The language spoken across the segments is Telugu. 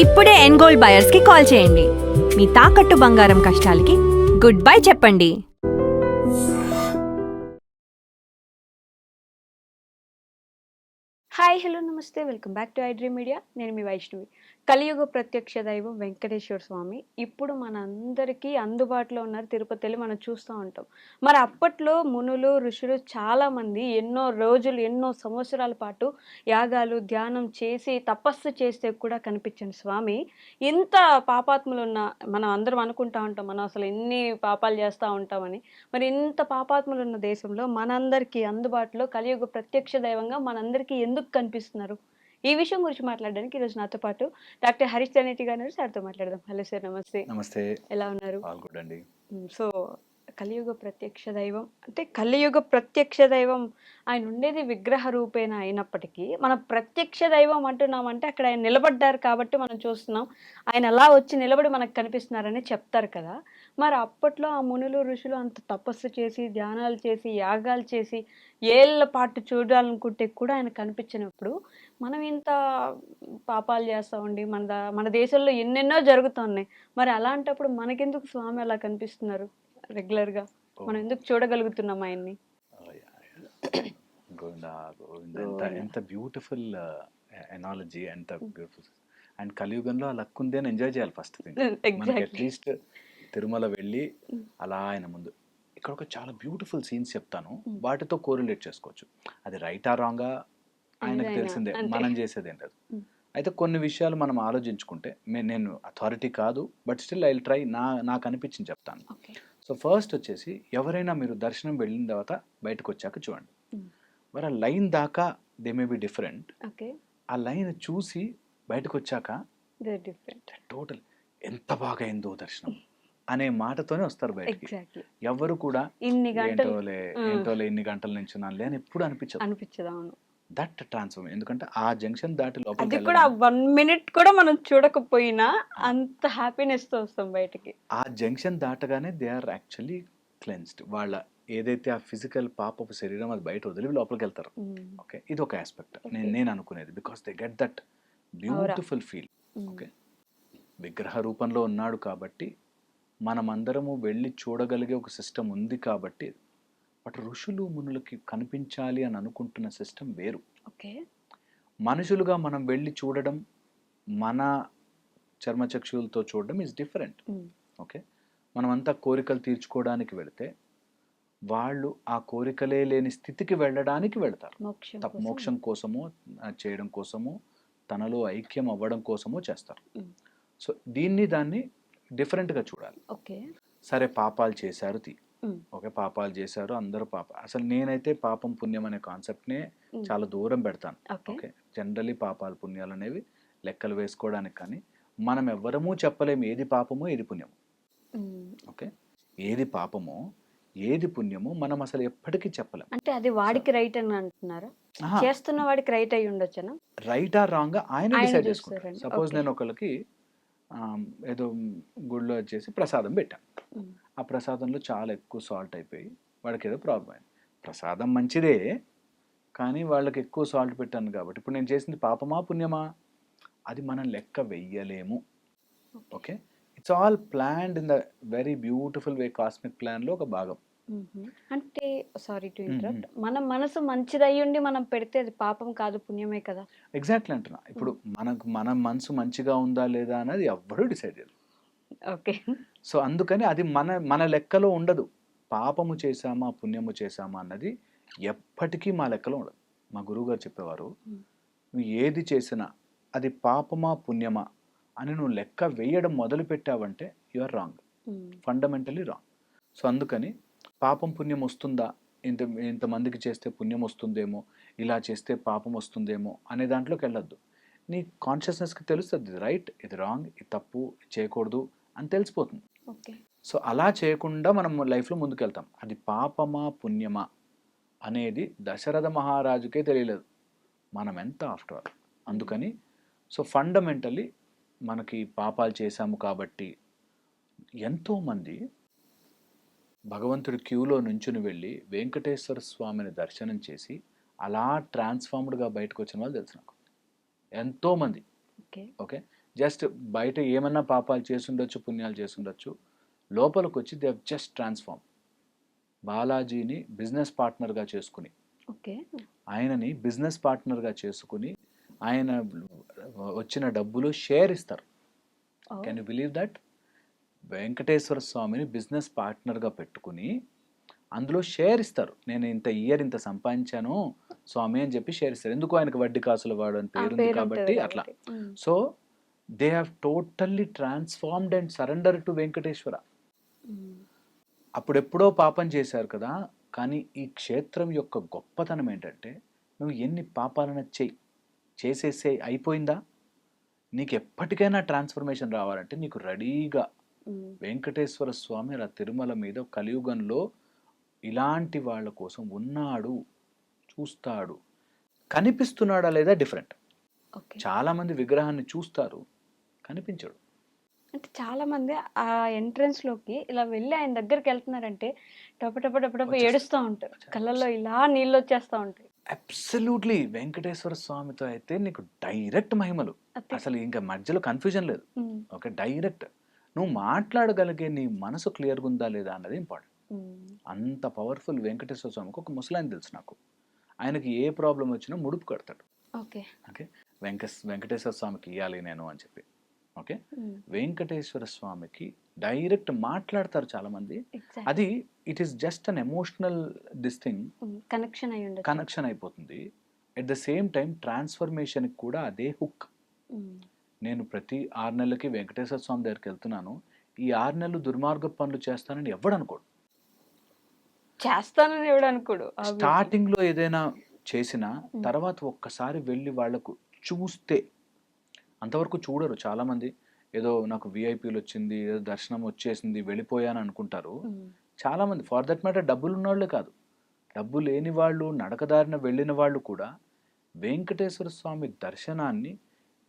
ఇప్పుడే ఎన్గోల్డ్ బయర్స్ కి కాల్ చేయండి. మీ తాకట్టు బంగారం కష్టాలకి గుడ్ బై చెప్పండి. హాయ్ హలో నమస్తే, welcome back to iDream media. నేను మీ వైష్ణవి. కలియుగ ప్రత్యక్ష దైవం వెంకటేశ్వర స్వామి ఇప్పుడు మనందరికీ అందుబాటులో ఉన్నారు. తిరుపతి వెళ్ళి మనం చూస్తూ ఉంటాం. మరి అప్పట్లో మునులు ఋషులు చాలామంది ఎన్నో రోజులు ఎన్నో సంవత్సరాల పాటు యాగాలు ధ్యానం చేసి తపస్సు చేస్తే కూడా కనిపించిన స్వామి ఇంత పాపాత్ములు ఉన్న మనం అందరం అనుకుంటా ఉంటాం, మనం అసలు ఎన్ని పాపాలు చేస్తూ ఉంటామని. మరి ఇంత పాపాత్ములు ఉన్న దేశంలో మనందరికీ అందుబాటులో కలియుగ ప్రత్యక్ష దైవంగా మనందరికీ ఎందుకు కనిపిస్తున్నారు? ఈ విషయం గురించి మాట్లాడడానికి ఈరోజు నాతో పాటు డాక్టర్ హరీష్ ధనేటి గారు సార్తో మాట్లాడదాం. హలో సార్, నమస్తే. నమస్తే. ఎలా ఉన్నారు? ఆల్ గుడ్ అండి. సో కలియుగ ప్రత్యక్ష దైవం అంటే కలియుగ ప్రత్యక్ష దైవం ఆయన ఉండేది విగ్రహ రూపేణ అయినప్పటికీ మనం ప్రత్యక్ష దైవం అంటున్నామంటే అక్కడ ఆయన నిలబడ్డారు కాబట్టి మనం చూస్తున్నాం. ఆయన అలా వచ్చి నిలబడి మనకు కనిపిస్తున్నారని చెప్తారు కదా. మరి అప్పట్లో ఆ మునులు ఋషులు అంత తపస్సు చేసి ధ్యానాలు చేసి యాగాలు చేసి ఏళ్ళ పాటు చూడాలనుకుంటే కూడా ఆయన కనిపించినప్పుడు మనం ఇంత పాపాలు చేస్తామండి. మన దేశంలో ఎన్నెన్నో జరుగుతున్నాయి. మరి అలాంటప్పుడు మనకెందుకు స్వామి అలా కనిపిస్తున్నారు రెగ్యులర్గా? మనం ఎందుకు చూడగలుగుతున్నాం ఆయన్ని? గోవిందా గోవింద, ఎంత బ్యూటిఫుల్ ఎనాలజీ, ఎంత బ్యూటిఫుల్. అండ్ కలియుగంలో ఆ లక్ ఉంది అని ఎంజాయ్ చేయాలి ఫస్ట్ థింగ్. మనకి అట్లీస్ట్ తిరుమల వెళ్ళి అలా ఆయన ముందు ఇక్కడ ఒక చాలా బ్యూటిఫుల్ సీన్స్ చెప్తాను, వాటితో కోరిలేట్ చేసుకోవచ్చు. అది రైటా రాంగా ఆయనకు తెలిసిందే, మనం చేసేది ఏంటది. అయితే కొన్ని విషయాలు మనం ఆలోచించుకుంటే, నేను అథారిటీ కాదు, బట్ స్టిల్ ఐ ట్రై, నాకు అనిపించింది చెప్తాను. సో ఫస్ట్ వచ్చేసి, ఎవరైనా మీరు దర్శనం వెళ్ళిన తర్వాత బయటకు వచ్చాక చూడండి, మరి ఆ లైన్ దాకా దే మే బి డిఫరెంట్. ఆ లైన్ చూసి బయటకు వచ్చాక టోటల్ ఎంత బాగా అయిందో దర్శనం అనే మాటతోనే వస్తారు బయటికి. ఎవరు కూడా ఏంటోలే ఇన్ని గంటల నుంచి ఉన్నానులే అని ఎప్పుడు అనిపించదు. That transform. ఎందుకంటే ఆ జంక్షన్ దాటి లోపలికి కూడా 1 మినిట్ కూడా మనం చూడకపోయినా అంత హ్యాపీనెస్ తో వస్తాం బయటికి. ఆ జంక్షన్ దాటగానే దే ఆర్ యాక్చువల్లీ క్లెన్స్డ్. వాళ్ళ ఏదైతే ఆ ఫిజికల్ పాపపు శరీరం అది బయట వదిలి లోపలికి వెళ్తారు. ఓకే, ఇది ఒక ఆస్పెక్ట్ నేను అనుకునేది. Because they get that beautiful feel. Okay, విగ్రహ రూపంలో ఉన్నాడు కాబట్టి మనమందరము వెళ్ళి చూడగలిగే ఒక సిస్టమ్ ఉంది కాబట్టి. బట్ ఋషులు మునులకి కనిపించాలి అని అనుకుంటున్న సిస్టమ్ వేరు. మనుషులుగా మనం వెళ్ళి చూడడం, మన చర్మచక్షులతో చూడడం ఈజ్ డిఫరెంట్. ఓకే, మనమంతా కోరికలు తీర్చుకోవడానికి వెళితే వాళ్ళు ఆ కోరికలే లేని స్థితికి వెళ్ళడానికి వెళతారు. మోక్షం కోసమో చేయడం కోసమో తనలో ఐక్యం అవ్వడం కోసమో చేస్తారు. సో దాన్ని డిఫరెంట్గా చూడాలి. సరే, పాపాలు చేశారు ఓకే, పాపాలు చేశారు అందరూ అసలు నేనైతే పాపం పుణ్యం అనే కాన్సెప్ట్నే చాలా దూరం పెడతాను. ఓకే, జనరలీ పాపాలు పుణ్యాలు అనేవి లెక్కలు వేసుకోవడానికి, కానీ మనం ఎవ్వరము చెప్పలేము ఏది పాపమో ఏది పుణ్యమో. ఓకే, ఏది పాపమో ఏది పుణ్యమో మనం అసలు ఎప్పటికీ చెప్పలేము. అంటే అది వాడికి రైట్ అని అంటున్నారా? చేస్తున్న వాడికి రైట్ అయి ఉండొచ్చునా? రైట్ ఆర్ రాంగ్ ఆయన డిసైడ్ చేసుకుంటారు. సపోజ్ నేను ఒకరికి ఏదో గుడిలో వచ్చేసి ప్రసాదం పెట్టాను, ఆ ప్రసాదంలో చాలా ఎక్కువ సాల్ట్ అయిపోయి వాడికి ఏదో ప్రాబ్లం అయింది. ప్రసాదం మంచిదే, కానీ వాళ్ళకి ఎక్కువ సాల్ట్ పెట్టాను కాబట్టి ఇప్పుడు నేను చేసింది పాపమా పుణ్యమా అది మనం లెక్క వెయ్యలేము. Okay, it's all planned in the very beautiful way. Cosmic plan లో ఒక భాగం. అంటే సారీ టు ఇంటరప్ట్, మన మనసు మంచిదై ఉండి మనం పెడితే అది పాపం కాదు పుణ్యమే కదా? ఎగ్జాక్ట్లీ అంటున్నా. ఇప్పుడు మన మనసు మంచిగా ఉందా లేదా అనేది ఎవ్వరూ డిసైడ్ చేయరు. ఓకే, సో అందుకని అది మన లెక్కలో ఉండదు. పాపము చేశామా పుణ్యము చేశామా అన్నది ఎప్పటికీ మా లెక్కలో ఉండదు. మా గురువు గారు చెప్పేవారు, నువ్వు ఏది చేసినా అది పాపమా పుణ్యమా అని నువ్వు లెక్క వేయడం మొదలు పెట్టావంటే you are wrong, fundamentally wrong. So అందుకని పాపం పుణ్యం వస్తుందా, ఇంతమందికి చేస్తే పుణ్యం వస్తుందేమో, ఇలా చేస్తే పాపం వస్తుందేమో అనే దాంట్లోకి వెళ్ళొద్దు. నీ కాన్షియస్నెస్కి తెలుస్తుంది ఇది రైట్, ఇది రాంగ్, ఇది తప్పు, చేయకూడదు అని తెలిసిపోతుంది. సో అలా చేయకుండా మనం లైఫ్లో ముందుకెళ్తాం. అది పాపమా పుణ్యమా అనేది దశరథ మహారాజుకే తెలియలేదు, మనం ఎంత ఆఫ్టర్ ఆల్. అందుకని సో ఫండమెంటల్లీ మనకి పాపాలు చేశాము కాబట్టి ఎంతోమంది భగవంతుడి క్యూలో నుంచుని వెళ్ళి వెంకటేశ్వర స్వామిని దర్శనం చేసి అలా ట్రాన్స్ఫార్మ్డ్గా బయటకు వచ్చిన వాళ్ళు తెలుసు నాకు ఎంతోమంది. ఓకే, జస్ట్ బయట ఏమన్నా పాపాలు చేసుండొచ్చు, పుణ్యాలు చేసుండొచ్చు, లోపలికి వచ్చి దే జస్ట్ ట్రాన్స్ఫార్మ్. బాలాజీని బిజినెస్ పార్ట్నర్గా చేసుకుని, ఓకే. ఆయనని బిజినెస్ పార్ట్నర్గా చేసుకుని ఆయన వచ్చిన డబ్బులు షేర్ ఇస్తారు. Can you believe that? Venkateswara స్వామిని బిజినెస్ పార్ట్నర్గా పెట్టుకుని అందులో షేర్ ఇస్తారు. నేను ఇంత సంపాదించాను స్వామి అని చెప్పి షేర్ ఇస్తారు. ఎందుకు? ఆయనకు వడ్డీ కాసుల వాడు అని పేరుంది కాబట్టి అట్లా. So they have totally transformed and surrender to Venkateswara. అప్పుడెప్పుడో పాపం చేశారు కదా, కానీ ఈ క్షేత్రం యొక్క గొప్పతనం ఏంటంటే నువ్వు ఎన్ని పాపాలను చేసేసే అయిపోయిందా, నీకు ఎప్పటికైనా ట్రాన్స్ఫర్మేషన్ రావాలంటే నీకు రెడీగా వెంకటేశ్వర స్వామి అలా తిరుమల మీద కలియుగంలో ఇలాంటి వాళ్ళ కోసం ఉన్నాడు, చూస్తాడు. కనిపిస్తున్నాడా లేదా డిఫరెంట్. చాలా మంది విగ్రహాన్ని చూస్తారు, కనిపించడు. అంటే చాలా మంది ఆ ఎంట్రన్స్ లోకి ఇలా వెళ్ళి ఆయన దగ్గరికి వెళ్తున్నారంటే టప ఏడుస్తూ ఉంటారు, కళ్ళల్లో ఇలా నీళ్ళు వచ్చేస్తూ ఉంటాయి. అబ్సల్యూట్లీ. వెంకటేశ్వర స్వామితో అయితే నీకు డైరెక్ట్ మహిమలు, అసలు ఇంకా మధ్యలో కన్ఫ్యూజన్ లేదు. ఓకే, డైరెక్ట్ నువ్వు మాట్లాడగలిగే నీ మనసు క్లియర్గా ఉందా లేదా అన్నది ఇంపార్టెంట్. అంత పవర్ఫుల్ వెంకటేశ్వర స్వామికి. ఒక ముసలాయన తెలుసు నాకు, ఆయనకి ఏ ప్రాబ్లం వచ్చినా ముడుపు కడతాడు. ఓకే, వెంకటేశ్వర స్వామికి ఇవ్వాలి నేను అని చెప్పి. ఓకే, వెంకటేశ్వర స్వామికి డైరెక్ట్ మాట్లాడతారు చాలా మంది. అది it is just an emotional thing, connection అయిపోతుంది. At the same time transformation కూడా అదే హుక్. నేను ప్రతి 6 నెలలకి వెంకటేశ్వర స్వామి దగ్గరికి వెళ్తున్నాను, ఈ 6 నెలలు దుర్మార్గ పనులు చేస్తానని ఎవడు అనుకోడు. స్టార్టింగ్ లో ఏదైనా చేసిన తర్వాత ఒక్కసారి వెళ్ళి వాళ్లకు చూస్తే, అంతవరకు చూడరు చాలా మంది. ఏదో నాకు విఐపీలు వచ్చింది, ఏదో దర్శనం వచ్చేసింది, వెళ్ళిపోయాను అనుకుంటారు చాలా మంది. ఫర్ దట్ మ్యాటర్ డబ్బులు ఉన్న వాళ్ళే కాదు, డబ్బు లేని వాళ్ళు, నడకదారిన వెళ్ళిన వాళ్ళు కూడా వెంకటేశ్వర స్వామి దర్శనాన్ని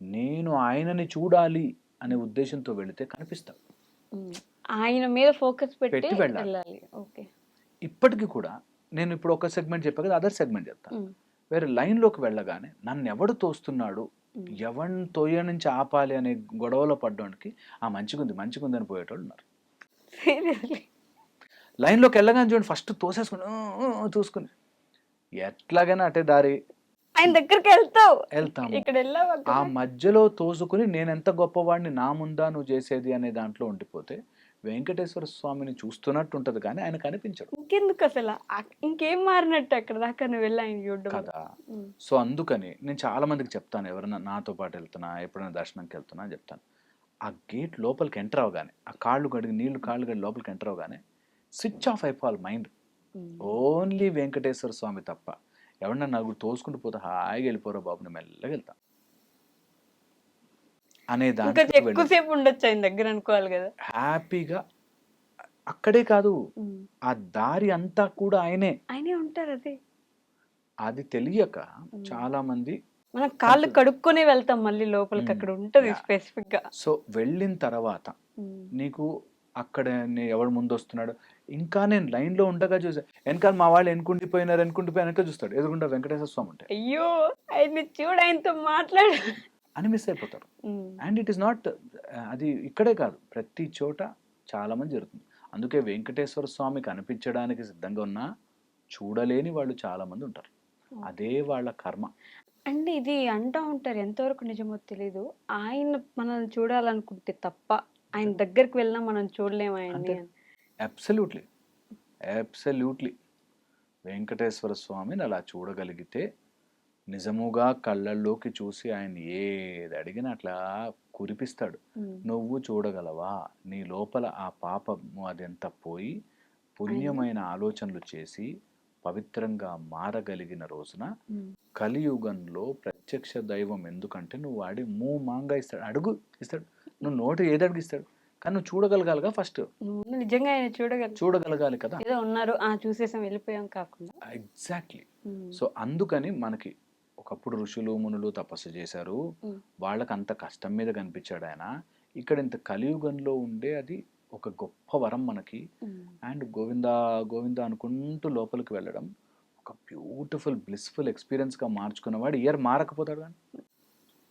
నేను ఆయనని చూడాలి అనే ఉద్దేశంతో వెళితే కనిపిస్తాడు. ఆయన మీద ఫోకస్ పెట్టి వెళ్ళాలి. ఇప్పటికీ కూడా నేను ఇప్పుడు ఒక సెగ్మెంట్ చెప్పా కదా, అదర్ సెగ్మెంట్ చెప్తాను. వేరే లైన్లోకి వెళ్ళగానే నన్ను ఎవడు తోస్తున్నాడు, ఎవరిని తోయ నుంచి ఆపాలి అనే గొడవలో పడ్డానికి ఆ మంచిగుంది అని పోయేటోళ్ళు ఉన్నారు. లైన్లోకి వెళ్ళగానే చూడండి, ఫస్ట్ తోసేసుకుని చూసుకుని ఎట్లాగైనా అటే దారి ఆయన దగ్గరికి వెళ్తాము. ఆ మధ్యలో తోసుకుని నేను ఎంత గొప్పవాడిని, నా ముందా నువ్వు చేసేది అనే దాంట్లో ఉండిపోతే వెంకటేశ్వర స్వామిని చూస్తున్నట్టు ఉంటది, కానీ ఆయన కనిపించడు. ఇంకెందుకు అసలు, ఇంకేం మారినట్టు అక్కడ దాకా నువ్వు వెళ్ళి ఆయన చూడడం కదా. సో అందుకని నేను చాలా మందికి చెప్తాను, ఎవరైనా నాతో పాటు వెళ్తున్నా, ఎప్పుడైనా దర్శనంకి వెళ్తున్నా అని చెప్తాను, ఆ గేట్ లోపలికి ఎంటర్ అవగానే, ఆ కాళ్ళు గడిగి లోపలికి ఎంటర్ అవగానే స్విచ్ ఆఫ్ అయిపోవాలి మైండ్. ఓన్లీ వెంకటేశ్వర స్వామి తప్ప. ఎవరన్నా నలుగురు తోసుకుంటూ పోతే హాయిగా వెళ్ళిపోరా బాబు, నేను మెల్లగా వెళ్తా అనే ఎక్కువసేపు ఉండొచ్చు ఆయన దగ్గర అనుకోవాలి కదా. హ్యాపీగా అక్కడే కాదు, ఆ దారి అంతా కూడా ఆయనే ఉంటారు. అది తెలియక చాలా మంది మనం కాళ్ళు కడుక్కొని వెళ్తాం మళ్ళీ లోపలికి, అక్కడ ఉంటది స్పెసిఫిక్ గా. సో వెళ్ళిన తర్వాత నీకు అక్కడ ఎవడు ముందు వస్తున్నాడు, ఇంకా నేను లైన్ లో ఉండగా చూసా, వెనకాల మా వాళ్ళు ఎన్నుకుండిపోయినాక చూస్తాడు, ఎదురుకుండా వెంకటేశ్వర స్వామి ఉంటాయి, అయ్యో ఆయన్ని చూడ ఆయనతో మాట్లాడు అని మిస్ అయిపోతారు. అండ్ ఇట్ ఈస్ నాట్, అది ఇక్కడే కాదు, ప్రతి చోట చాలా మంది జరుగుతుంది. అందుకే వెంకటేశ్వర స్వామి కనిపించడానికి సిద్ధంగా ఉన్నా చూడలేని వాళ్ళు చాలా మంది ఉంటారు. అదే వాళ్ళ కర్మ. అంటే ఇది అంటూ ఉంటారు, ఎంతవరకు నిజమో తెలీదు, ఆయన మనల్ని చూడాలనుకుంటే తప్ప ఆయన దగ్గరికి వెళ్ళినా మనం చూడలేము ఆయన్ని. అబ్సల్యూట్లీ వెంకటేశ్వర స్వామిని అలా చూడగలిగితే నిజముగా కళ్ళల్లోకి చూసి ఆయన ఏది అడిగినా అట్లా కురిపిస్తాడు. నువ్వు చూడగలవా? నీ లోపల ఆ పాపము అదంతా పోయి పుణ్యమైన ఆలోచనలు చేసి పవిత్రంగా మారగలిగిన రోజున కలియుగంలో ప్రత్యక్ష దైవం. ఎందుకంటే నువ్వు వాడి మాంగా ఇస్తాడు, అడుగు ఇస్తాడు, నువ్వు నోటు ఏది అడిగిస్తాడు, కానీ నువ్వు చూడగలగాలిగా ఫస్ట్. నిజంగా ఆయన చూడగలగాలి కదా. ఏదో ఉన్నారు చూసేసాం వెళ్ళిపోయాం కాకుండా. ఎగ్జాక్ట్లీ. సో అందుకని మనకి ఒకప్పుడు ఋషులు మునులు తపస్సు చేశారు, వాళ్ళకి అంత కష్టం మీద కనిపించాడు ఆయన. ఇక్కడ ఇంత కలియుగంలో ఉండే అది ఒక గొప్ప వరం మనకి. అండ్ గోవిందా గోవిందా అనుకుంటూ లోపలికి వెళ్ళడం ఒక బ్యూటిఫుల్ బ్లిస్ఫుల్ ఎక్స్పీరియన్స్ గా మార్చుకున్నవాడు ఇయర్ మారకపోతాడు. కానీ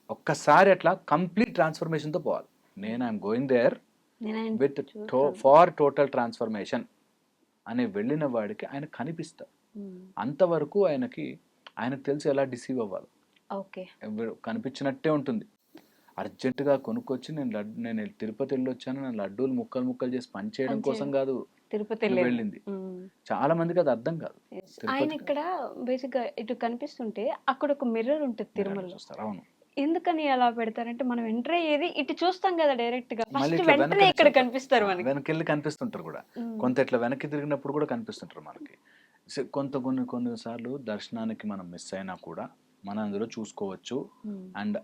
ఒక్కసారి అట్లా కంప్లీట్ ట్రాన్స్ఫర్మేషన్తో పోవాలి. నేను ఐఎమ్ గోయింగ్ దేర్ నేను ఆయన విత్ చూస్తాను. ఫార్ టోటల్ ట్రాన్స్ఫర్మేషన్ అని వెళ్ళిన వాడికి ఆయన కనిపిస్తారు. అంతవరకు ఆయనకు తెలిసి ఎలా డిసీవ్ అవ్వాలి. ఓకే. కనిపించినట్టే ఉంటుంది. అర్జెంటుగా కొనుక్కొచ్చి నేను తిరుపతి వెళ్ళి వచ్చాను, నేను లడ్డూలు ముక్కలు ముక్కలు చేసి పనిచేయడం కోసం కాదు తిరుపతి నువ్వు వెళ్ళింది. చాలా మందికి అది అర్థం కాదు. ఆయన ఇక్కడ బేసిక్ గా ఇటు కనిపిస్తుంటే అక్కడ ఒక మిర్రర్ ఉంటుంది తిరుమలలో. చూస్తారు. అవును. ఎందుకని అలా పెడతారంటే మనం ఎంటర్ అయ్యేది ఇటు చూస్తాం కదా డైరెక్ట్ గా, మళ్ళీ ఫస్ట్ ఇట్లా వెంటనే ఇక్కడ కనిపిస్తారు మనకి. వెనకెళ్ళి కనిపిస్తుంటారు కూడా. కొంత ఇట్లా వెనక్కి తిరిగినప్పుడు కూడా కనిపిస్తుంటారు మనకి. కొన్నిసార్లు దర్శనానికి మనం మిస్ అయినా కూడా మనం అందులో చూసుకోవచ్చు. అండ్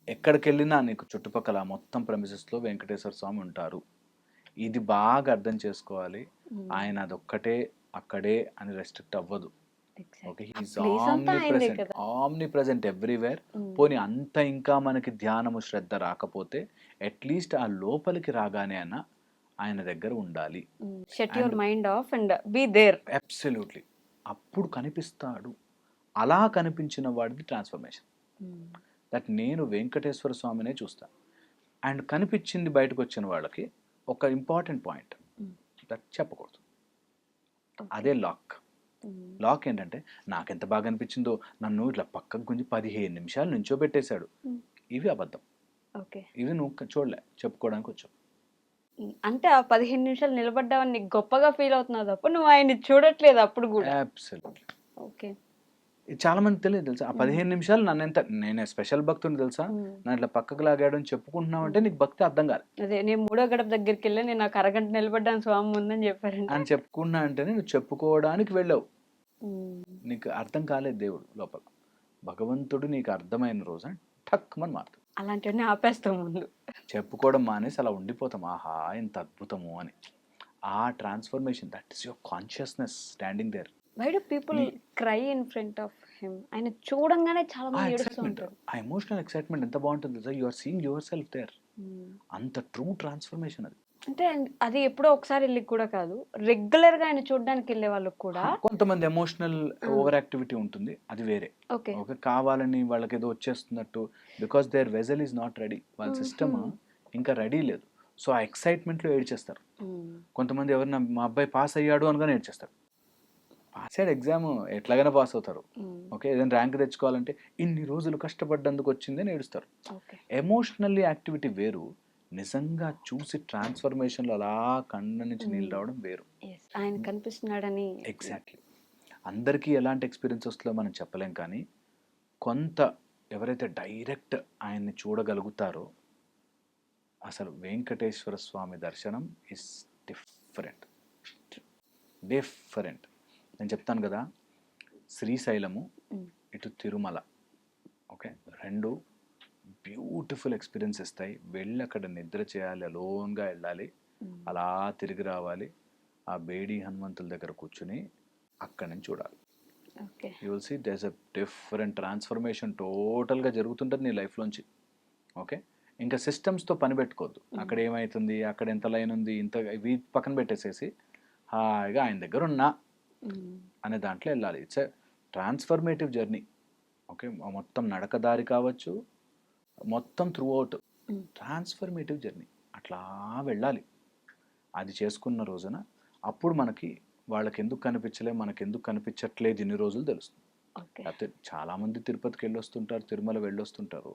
ఎక్కడికి వెళ్ళినా నీకు చుట్టుపక్కల మొత్తం ప్రెమిసెస్లో వెంకటేశ్వర స్వామి ఉంటారు. ఇది బాగా అర్థం చేసుకోవాలి. ఆయన అదొక్కటే అక్కడే అని రెస్ట్రిక్ట్ అవ్వదు. Okay, he's omni present everywhere. పోనీ అంత ఇంకా మనకి ధ్యానము శ్రద్ధ రాకపోతే అట్లీస్ట్ ఆ లోపలికి రాగానే అన్న ఆయన దగ్గర ఉండాలి. Shut your mind off and be there. Absolutely. అప్పుడు కనిపిస్తాడు. అలా కనిపించిన వాడిది ట్రాన్స్ఫర్మేషన్. దట్ నేను వెంకటేశ్వర స్వామినే చూస్తాను. అండ్ కనిపించింది బయటకు వచ్చిన వాళ్ళకి ఒక ఇంపార్టెంట్ పాయింట్ దట్ చెప్పకూడదు. అదే లాక్. లాక్ ఏంటంటే నాకెంత బాగా అనిపించిందో నన్ను ఇట్లా పక్కకు గుంజి 15 నిమిషాలు నుంచోబెట్టేశాడు. ఇవి అబద్ధం. ఓకే. ఇవి నువ్వు చూడలే, చెప్పుకోవడానికి వచ్చావు. అంటే ఆ 15 నిమిషాలు నిలబడ్డావని నీకు గొప్పగా ఫీల్ అవుతున్నావు తప్ప నువ్వు ఆయన్ని చూడట్లేదు అప్పుడు కూడా. అబ్సల్యూట్లీ. ఓకే. చాలా మంది తెలియదు తెలుసా. ఆ 15 నిమిషాలు నేను స్పెషల్ భక్తుని తెలుసా, నా ఇట్లా పక్కకు లాగాడు అని చెప్పుకుంటున్నావు అంటే నీకు భక్తి అర్థం కాదు. అదే నేను 3వ గడప దగ్గరికి వెళ్ళి నేను నాకు అరగంట నిలబడ్డాను స్వామి ముందని చెప్పారంటే అని చెప్పుకున్నా అంటేనే నువ్వు చెప్పుకోవడానికి వెళ్ళావు. నీకు అర్థం కాలేదు దేవుడు లోపల. భగవంతుడు నీకు అర్థమైన రోజు ఠక్ మన మారుతుంది. అలాంటివన్నీ ఆపేస్తాం ముందు. చెప్పుకోవడం మానేసి అలా ఉండిపోతాం. ఆహా ఎంత అద్భుతము అని. ఆ transformation, that is your consciousness standing there. Why do people cry in front of him? ఆయన చూడంగానే చాలా మంది ఏడుస్తూ ఉంటారు. ఆ ఎమోషనల్ ఎక్సైట్మెంట్ ఎంత బాగుంటుంది sir. You are seeing yourself there. అంత ట్రూ ట్రాన్స్ఫర్మేషన్ అది. అంటే అది ఎప్పుడో ఒకసారి వెళ్ళి కూడా కాదు, రెగ్యులర్ గా ఆయన చూడడానికి వెళ్ళే వాళ్ళకి కూడా. కొంతమంది ఎమోషనల్ ఓవర్ యాక్టివిటీ ఉంటుంది, అది వేరే. ఓకే. కావాలని వాళ్ళకి ఏదో వచ్చేస్తున్నట్టు, because their vessel is not ready. వాళ్ళ సిస్టమ్ ఇంకా రెడీ లేదు. సో ఆ ఎక్సైట్మెంట్ లో ఏడ్చేస్తారు. కొంతమంది ఎవరైనా మా అబ్బాయి పాస్ అయ్యాడు అనగానే ఏడ్చేస్తారు. పాస్ అయ్యాడు, ఎగ్జామ్ ఎట్లాగైనా పాస్ అవుతారు. ఓకే, ఏదైనా ర్యాంక్ తెచ్చుకోవాలంటే ఇన్ని రోజులు కష్టపడ్డందుకు వచ్చిందని ఏడుస్తారు. ఎమోషనల్లీ యాక్టివిటీ వేరు, నిజంగా చూసి ట్రాన్స్ఫర్మేషన్లో అలా కళ్ళ నుంచి నీళ్ళు రావడం వేరు. ఆయన కనిపిస్తున్నాడని. ఎగ్జాక్ట్లీ. అందరికీ ఎలాంటి ఎక్స్పీరియన్స్ వస్తుందో మనం చెప్పలేం, కానీ కొంత ఎవరైతే డైరెక్ట్ ఆయన్ని చూడగలుగుతారో అసలు వెంకటేశ్వర స్వామి దర్శనం ఇస్ డిఫరెంట్. నేను చెప్తాను కదా, శ్రీశైలము ఇటు తిరుమల, ఓకే, రెండు బ్యూటిఫుల్ ఎక్స్పీరియన్స్ ఇస్తాయి. వెళ్ళి అక్కడ నిద్ర చేయాలి, అలోన్గా వెళ్ళాలి, అలా తిరిగి రావాలి, ఆ బేడి హనుమంతుల దగ్గర కూర్చుని అక్కడి నుంచి చూడాలి. You will see there is a different transformation టోటల్గా జరుగుతుంటుంది నీ లైఫ్లోంచి. ఓకే, ఇంకా సిస్టమ్స్తో పని పెట్టుకోవద్దు. అక్కడ ఏమవుతుంది, అక్కడ ఎంత లైన్ ఉంది, ఇంత ఇవి పక్కన పెట్టేసేసి హాయిగా ఆయన దగ్గర ఉన్నా అనే దాంట్లో వెళ్ళాలి. It's a transformative journey. Okay, మొత్తం నడకదారి కావచ్చు, మొత్తం త్రూ అవుట్ ట్రాన్స్ఫర్మేటివ్ జర్నీ. అట్లా వెళ్ళాలి. అది చేసుకున్న రోజున అప్పుడు మనకి వాళ్ళకి ఎందుకు కనిపించలే, మనకి ఎందుకు కనిపించట్లేదు ఇన్ని రోజులు తెలుస్తుంది. అయితే చాలామంది తిరుపతికి వెళ్ళొస్తుంటారు, తిరుమల వెళ్ళొస్తుంటారు,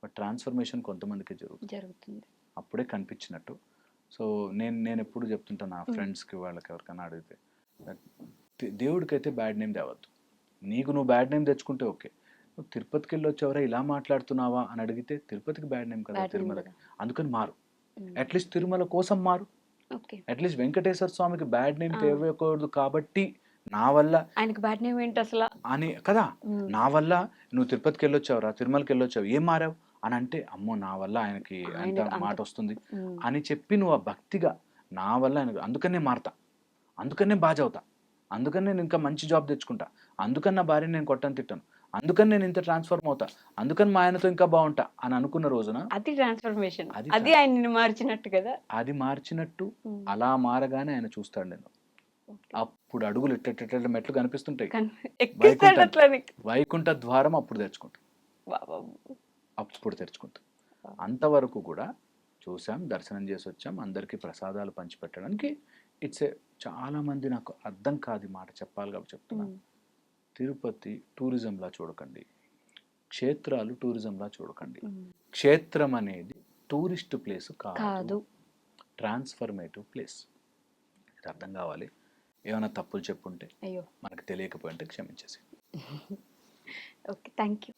బట్ ట్రాన్స్ఫర్మేషన్ కొంతమందికి జరుగుతుంది, అప్పుడే కనిపించినట్టు. సో నేను ఎప్పుడు చెప్తుంటాను నా ఫ్రెండ్స్కి, వాళ్ళకి ఎవరికైనా అడిగితే, దేవుడికైతే బ్యాడ్ నేమ్ తేవద్దు. నీకు నువ్వు బ్యాడ్ నేమ్ తెచ్చుకుంటే ఓకే, నువ్వు తిరుపతికి వెళ్ళి వచ్చేవరా ఇలా మాట్లాడుతున్నావా అని అడిగితే తిరుపతికి బ్యాడ్ నేమ్ కదా, తిరుమలకి. అందుకని మారు. అట్లీస్ట్ తిరుమల కోసం మారు. అట్లీస్ట్ వెంకటేశ్వర స్వామికి బ్యాడ్ నేమ్ తేవకూడదు కాబట్టి నా వల్ల ఆయనకి బ్యాడ్ నేమ్ ఏంటి అసలు అని కదా, నా వల్ల నువ్వు తిరుపతికి వెళ్ళొచ్చావురా, తిరుమలకి వెళ్ళొచ్చావు, ఏం మారావు అని అంటే, అమ్మో నా వల్ల ఆయనకి అంత మాట వస్తుంది అని చెప్పి నువ్వు ఆ భక్తిగా నా వల్ల ఆయనకు, అందుకనే మారతా, అందుకనే బాగా చదువుతా, అందుకని నేను ఇంకా మంచి జాబ్ తెచ్చుకుంటా, అందుకని నా భార్యని నేను కొట్టని తిట్టాను, అందుకని నేను ఇంత ట్రాన్స్ఫర్మ్ అవుతా, అందుకని మా ఆయనతో ఇంకా బాగుంటా అని అనుకున్న రోజున అది ట్రాన్స్ఫర్మేషన్. అది ఆయన మార్చినట్టు కదా, అది మార్చినట్టు. అలా మారగానే ఆయన చూస్తాడు నేను. అప్పుడు అడుగులు ఇట్ట మెట్లు కనిపిస్తుంటాయి, వైకుంఠ ద్వారం అప్పుడు తెచ్చుకుంటా. అప్పుడు తెరుచుకుంటాం. అంతవరకు కూడా చూసాం, దర్శనం చేసి వచ్చాం, అందరికీ ప్రసాదాలు పంచిపెట్టడానికి ఇట్స్ ఏ చాలామంది నాకు అర్థం కాదు ఈ మాట చెప్పాలి కాబట్టి చెప్తున్నా. తిరుపతి టూరిజంలా చూడకండి, క్షేత్రాలు టూరిజంలా చూడకండి. క్షేత్రం అనేది టూరిస్ట్ ప్లేస్ కాదు, ట్రాన్స్ఫర్మేటివ్ ప్లేస్. ఇది అర్థం కావాలి. ఏమైనా తప్పులు చెప్పుంటే, అయ్యో మనకు తెలియకపోయింటే క్షమించేసి. Okay, thank you.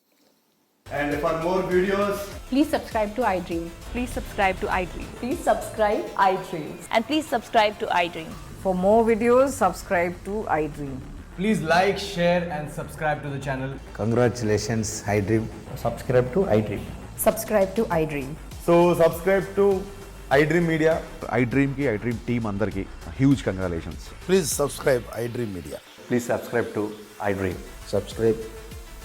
And for more videos, Please subscribe to iDream. Please subscribe to iDream. Please subscribe iDream. And please subscribe to iDream. For more videos, subscribe to iDream. please like, share, and subscribe to the channel. Congratulations, iDream. subscribe to iDream. Subscribe to iDream. So subscribe to iDream Media. iDream ki iDream team andarki huge congratulations. Please subscribe iDream Media. Please subscribe to iDream. Subscribe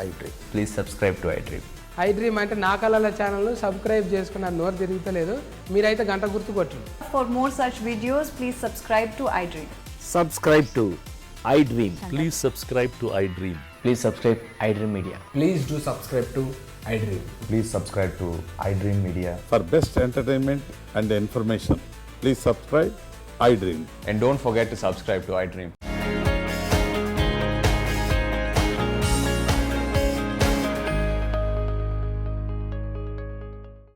iDream. Please subscribe to iDream. iDream అంటే నా కళల ఛానల్ సబ్స్క్రైబ్ చేసుకున్న నోరు తిరుగుతలేదు, మీరైతే గంట గుర్తు కొట్టండి. For more such videos, please subscribe to iDream. Subscribe to iDream. Please subscribe to iDream. Please subscribe iDream Media. Please do subscribe to iDream. Please subscribe to iDream Media. For best entertainment and information, please subscribe iDream. And don't forget to subscribe to iDream.